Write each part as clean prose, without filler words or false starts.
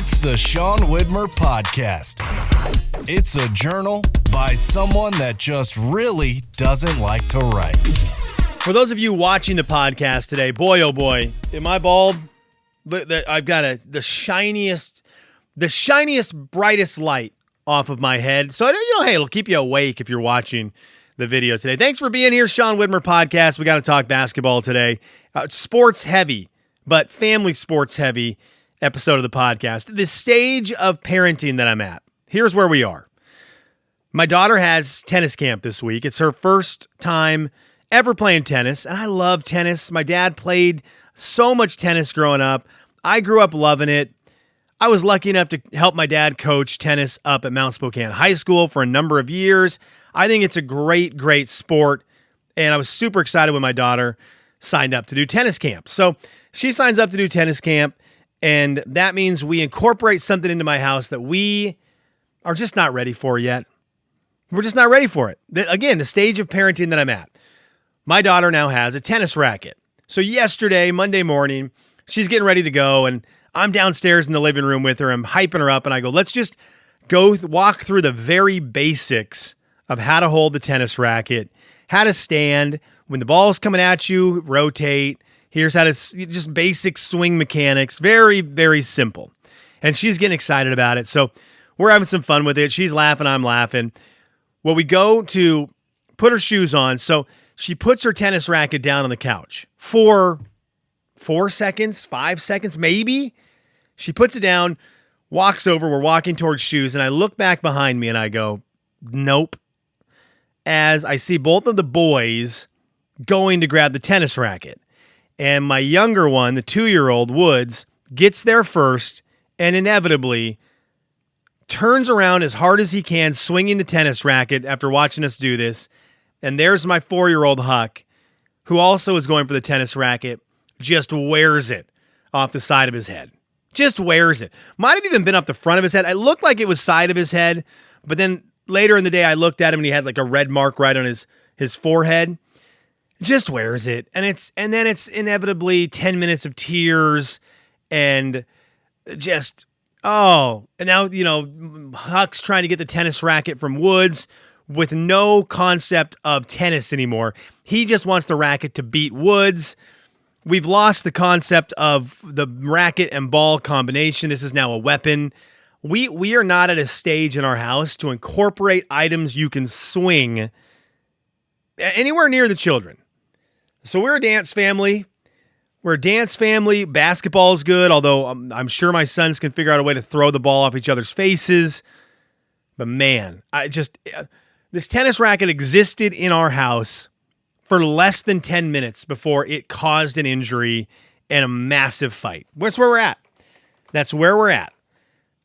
It's the Sean Widmer Podcast. It's a journal by someone that just really doesn't like to write. For those of you watching the podcast today, boy, oh boy, am I bald? I've got the shiniest, brightest light off of my head. So, hey, it'll keep you awake if you're watching the video today. Thanks for being here, Sean Widmer Podcast. We got to talk basketball today. Sports heavy, but family sports heavy episode of the podcast. The stage of parenting that I'm at. Here's where we are. My daughter has tennis camp this week. It's her first time ever playing tennis, and I love tennis. My dad played so much tennis growing up. I grew up loving it. I was lucky enough to help my dad coach tennis up at Mount Spokane High School for a number of years. I think it's a great, great sport, and I was super excited when my daughter signed up to do tennis camp. So she signs up to do tennis camp, and that means we incorporate something into my house that we are just not ready for yet. We're just not ready for it. Again, the stage of parenting that I'm at. My daughter now has a tennis racket. So yesterday, Monday morning, she's getting ready to go, and I'm downstairs in the living room with her. I'm hyping her up, and I go, let's just go walk through the very basics of how to hold the tennis racket, how to stand. When the ball's coming at you, rotate. Here's how to, just basic swing mechanics. Very, very simple. And she's getting excited about it. So we're having some fun with it. She's laughing, I'm laughing. Well, we go to put her shoes on. So she puts her tennis racket down on the couch for 4 seconds, 5 seconds, maybe. She puts it down, walks over. We're walking towards shoes. And I look back behind me and I go, nope. As I see both of the boys going to grab the tennis racket. And my younger one, the 2-year-old Woods, gets there first and inevitably turns around as hard as he can, swinging the tennis racket after watching us do this. And there's my 4-year-old Huck, who also is going for the tennis racket, just wears it off the side of his head. Just wears it. Might have even been up the front of his head. It looked like it was side of his head, but then later in the day I looked at him and he had like a red mark right on his forehead. Just wears it. And then it's inevitably 10 minutes of tears and just, and now, Huck's trying to get the tennis racket from Woods with no concept of tennis anymore. He just wants the racket to beat Woods. We've lost the concept of the racket and ball combination. This is now a weapon. We are not at a stage in our house to incorporate items you can swing anywhere near the children. So we're a dance family. Basketball is good, although I'm sure my sons can figure out a way to throw the ball off each other's faces. But man, this tennis racket existed in our house for less than 10 minutes before it caused an injury and a massive fight. That's where we're at. That's where we're at.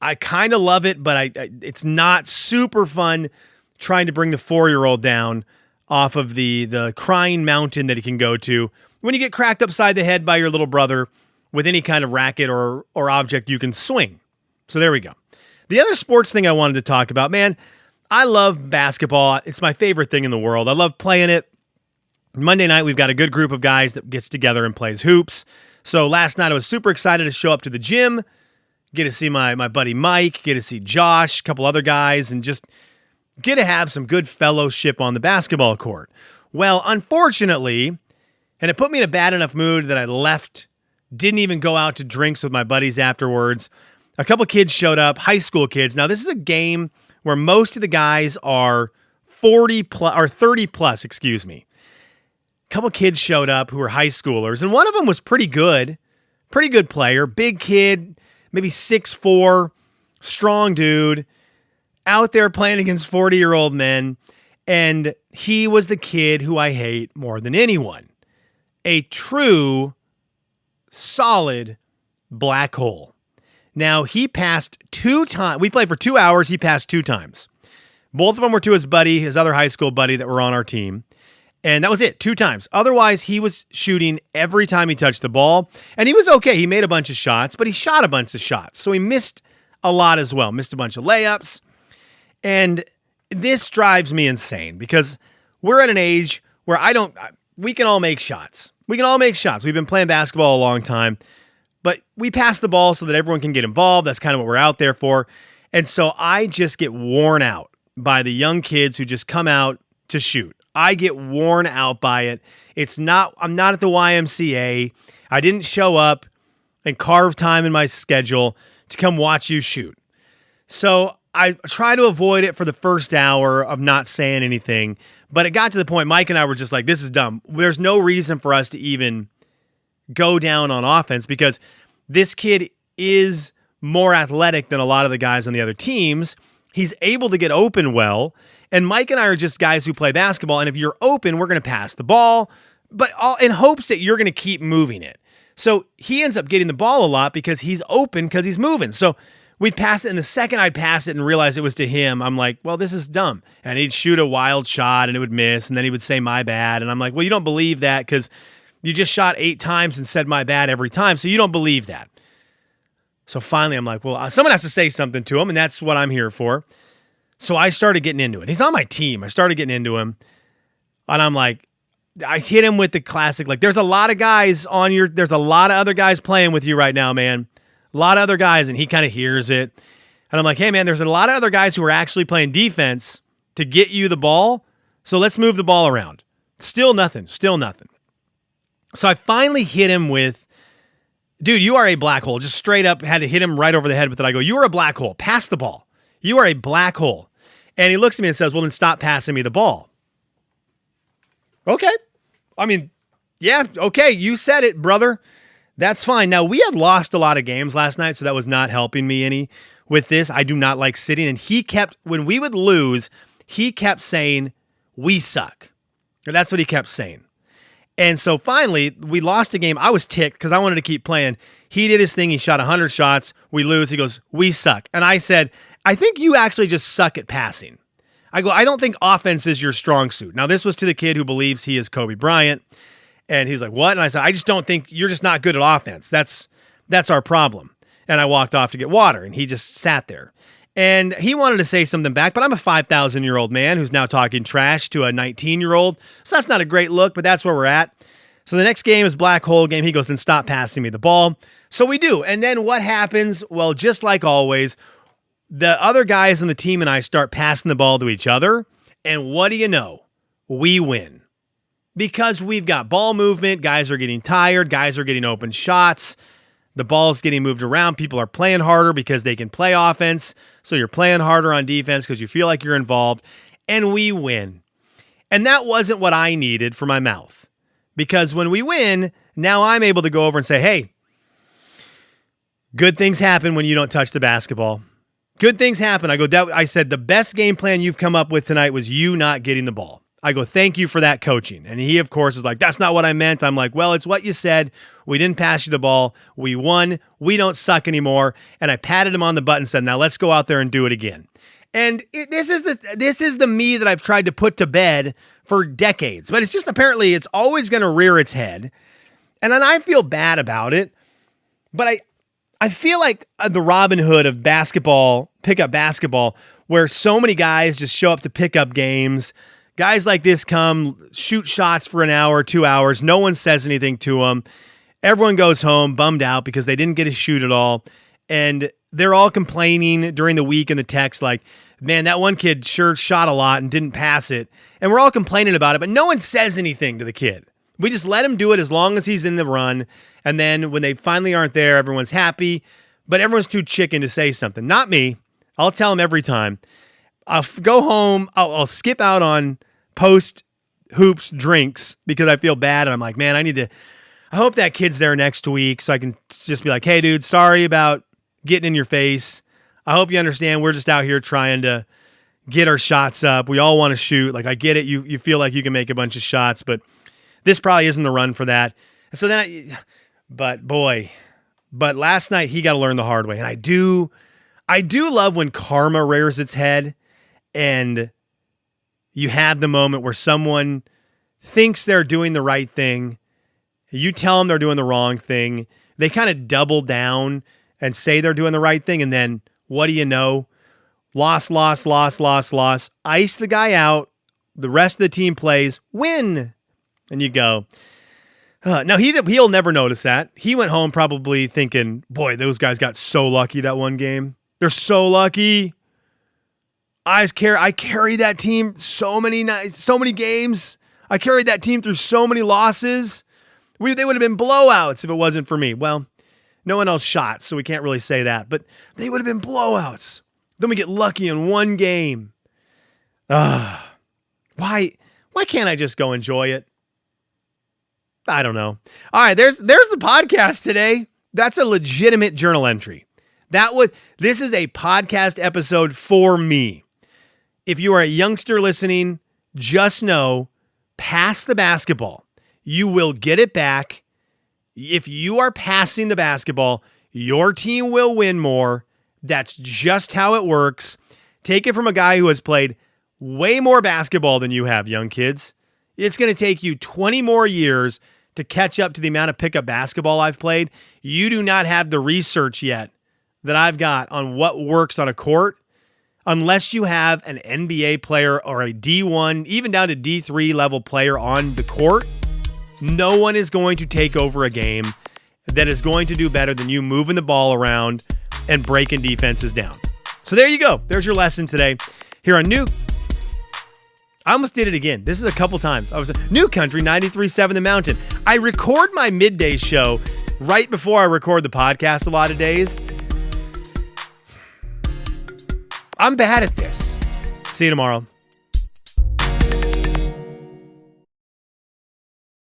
I kind of love it, but it's not super fun trying to bring the 4-year-old down off of the crying mountain that he can go to when you get cracked upside the head by your little brother with any kind of racket or object you can swing. So there we go. The other sports thing I wanted to talk about, man, I love basketball. It's my favorite thing in the world. I love playing it. Monday night, we've got a good group of guys that gets together and plays hoops. So last night, I was super excited to show up to the gym, get to see my buddy Mike, get to see Josh, a couple other guys, and just get to have some good fellowship on the basketball court. Well, unfortunately, and it put me in a bad enough mood that I left, didn't even go out to drinks with my buddies afterwards. A couple kids showed up, high school kids. Now, this is a game where most of the guys are 30 plus, excuse me. A couple kids showed up who were high schoolers, and one of them was pretty good player, big kid, maybe 6'4", strong dude, out there playing against 40-year-old men, and he was the kid who I hate more than anyone. A true, solid black hole. Now, he passed 2 times. We played for 2 hours. He passed 2 times. Both of them were to his buddy, his other high school buddy that were on our team. And that was it, 2 times. Otherwise, he was shooting every time he touched the ball. And he was okay. He made a bunch of shots, but he shot a bunch of shots. So he missed a lot as well. Missed a bunch of layups. And this drives me insane because we're at an age where we can all make shots. We can all make shots. We've been playing basketball a long time. But we pass the ball so that everyone can get involved. That's kind of what we're out there for. And so I just get worn out by the young kids who just come out to shoot. I get worn out by it. I'm not at the YMCA. I didn't show up and carve time in my schedule to come watch you shoot. So I try to avoid it for the first hour of not saying anything. But it got to the point, Mike and I were just like, this is dumb. There's no reason for us to even go down on offense because this kid is more athletic than a lot of the guys on the other teams. He's able to get open well. And Mike and I are just guys who play basketball. And if you're open, we're going to pass the ball, but all in hopes that you're going to keep moving it. So he ends up getting the ball a lot because he's open because he's moving. So we'd pass it, and the second I'd pass it and realize it was to him, I'm like, well, this is dumb. And he'd shoot a wild shot, and it would miss, and then he would say, my bad. And I'm like, well, you don't believe that because you just shot 8 times and said my bad every time, so you don't believe that. So finally, I'm like, well, someone has to say something to him, and that's what I'm here for. So I started getting into it. He's on my team. I started getting into him, and I'm like, I hit him with the classic, like, there's a lot of other guys playing with you right now, man. A lot of other guys, and he kind of hears it. And I'm like, hey, man, there's a lot of other guys who are actually playing defense to get you the ball, so let's move the ball around. Still nothing. So I finally hit him with, dude, you are a black hole. Just straight up had to hit him right over the head with it. I go, you are a black hole. Pass the ball. You are a black hole. And he looks at me and says, well, then stop passing me the ball. Okay. I mean, yeah, okay, you said it, brother. That's fine. Now, we had lost a lot of games last night, so that was not helping me any with this. I do not like sitting. And when we would lose, he kept saying, we suck. That's what he kept saying. And so finally, we lost a game. I was ticked because I wanted to keep playing. He did his thing. He shot 100 shots. We lose. He goes, we suck. And I said, I think you actually just suck at passing. I go, I don't think offense is your strong suit. Now, this was to the kid who believes he is Kobe Bryant. And he's like, what? And I said, I just don't think you're just not good at offense. That's our problem. And I walked off to get water, and he just sat there. And he wanted to say something back, but I'm a 5,000-year-old man who's now talking trash to a 19-year-old. So that's not a great look, but that's where we're at. So the next game is black hole game. He goes, then stop passing me the ball. So we do. And then what happens? Well, just like always, the other guys on the team and I start passing the ball to each other. And what do you know? We win. Because we've got ball movement, guys are getting tired, guys are getting open shots, the ball's getting moved around, people are playing harder because they can play offense, so you're playing harder on defense because you feel like you're involved, and we win. And that wasn't what I needed for my mouth. Because when we win, now I'm able to go over and say, hey, good things happen when you don't touch the basketball. Good things happen. I said, the best game plan you've come up with tonight was you not getting the ball. I go, thank you for that coaching. And he, of course, is like, that's not what I meant. I'm like, well, it's what you said. We didn't pass you the ball. We won. We don't suck anymore. And I patted him on the butt and said, now let's go out there and do it again. And this is the me that I've tried to put to bed for decades. But it's just apparently it's always going to rear its head. And then I feel bad about it. But I feel like the Robin Hood of basketball, pickup basketball, where so many guys just show up to pick up games. Guys like this come, shoot shots for an hour, 2 hours. No one says anything to them. Everyone goes home bummed out because they didn't get to shoot at all. And they're all complaining during the week in the text like, man, that one kid sure shot a lot and didn't pass it. And we're all complaining about it, but no one says anything to the kid. We just let him do it as long as he's in the run. And then when they finally aren't there, everyone's happy. But everyone's too chicken to say something. Not me. I'll tell him every time. I'll go home. I'll skip out on post hoops drinks because I feel bad. And I'm like, man, I hope that kid's there next week so I can just be like, hey, dude, sorry about getting in your face. I hope you understand we're just out here trying to get our shots up. We all want to shoot. Like, I get it. You feel like you can make a bunch of shots, but this probably isn't the run for that. And so then but last night he got to learn the hard way. And I do love when karma rears its head and you have the moment where someone thinks they're doing the right thing. You tell them they're doing the wrong thing. They kind of double down and say they're doing the right thing. And then what do you know? Loss. Ice the guy out. The rest of the team plays. Win. And you go, No, he'll never notice that. He went home probably thinking, boy, those guys got so lucky that one game. They're so lucky. I carried that team so many games. I carried that team through so many losses. They would have been blowouts if it wasn't for me. Well, no one else shot, so we can't really say that. But they would have been blowouts. Then we get lucky in one game. Why can't I just go enjoy it? I don't know. All right, there's the podcast today. That's a legitimate journal entry. This is a podcast episode for me. If you are a youngster listening, just know, pass the basketball. You will get it back. If you are passing the basketball, your team will win more. That's just how it works. Take it from a guy who has played way more basketball than you have, young kids. It's going to take you 20 more years to catch up to the amount of pickup basketball I've played. You do not have the research yet that I've got on what works on a court unless you have an NBA player or a D1, even down to D3 level player on the court. No one is going to take over a game that is going to do better than you moving the ball around and breaking defenses down. So there you go. There's your lesson today here on New. I almost did it again. This is a couple times. I was New Country 93.7 The Mountain. I record my midday show right before I record the podcast a lot of days. I'm bad at this. See you tomorrow.